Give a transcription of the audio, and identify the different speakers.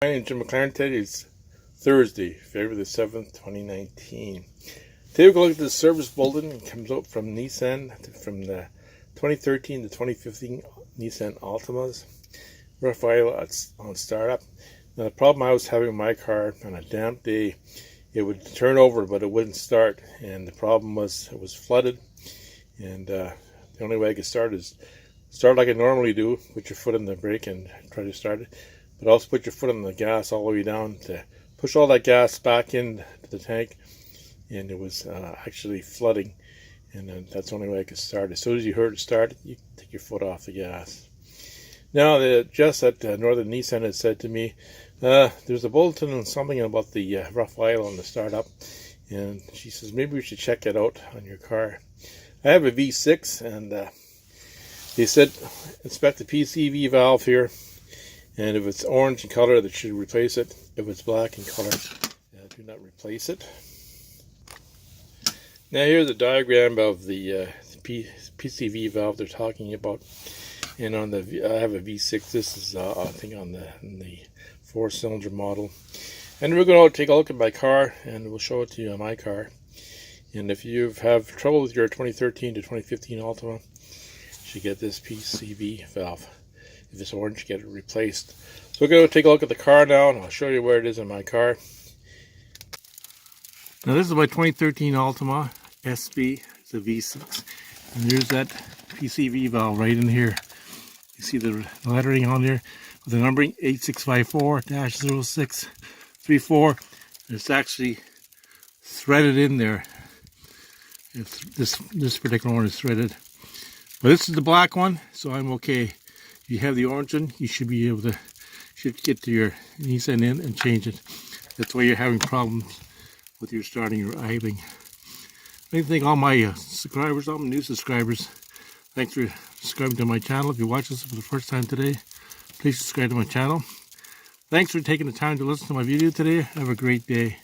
Speaker 1: My name is Jim McLaren. Today is Thursday, February the 7th, 2019. Today we're going to look at the service bulletin. It comes out from Nissan, from the 2013 to 2015 Nissan Altimas. Rough file on startup. Now the problem I was having with my car, on a damp day, it would turn over but it wouldn't start. And the problem was it was flooded. And the only way I could start is start like I normally do, put your foot on the brake and try to start it. But also put your foot on the gas all the way down to push all that gas back into the tank. And it was actually flooding. And that's the only way I could start. As soon as you heard it start, you take your foot off the gas. Now, Jess at Northern Nissan had said to me, there's a bulletin on something about the rough oil on the startup. And she says, maybe we should check it out on your car. I have a V6, and they said, inspect the PSV valve here. And if it's orange in color, that should replace it. If it's black in color, do not replace it. Now here's a diagram of the PSV valve they're talking about. And on the I have a V6. This is I think on the 4-cylinder model. And we're going to take a look at my car, and we'll show it to you on my car. And if you have trouble with your 2013 to 2015 Altima, you should get this PSV valve. If it's orange, get it replaced. So we're going to take a look at the car now, and I'll show you where it is in my car. Now this is my 2013 Altima SV. It's a V6. And there's that PSV valve right in here. You see the lettering on there with the numbering 8654-0634. It's actually threaded in there. This particular one is threaded. But this is the black one, so I'm okay. If you have the orange one, you should be able to get to your Nissan in and change it. That's why you're having problems with your starting or idling. I thank all my subscribers, all my new subscribers. Thanks for subscribing to my channel. If you watch this for the first time today, please subscribe to my channel. Thanks for taking the time to listen to my video today. Have a great day.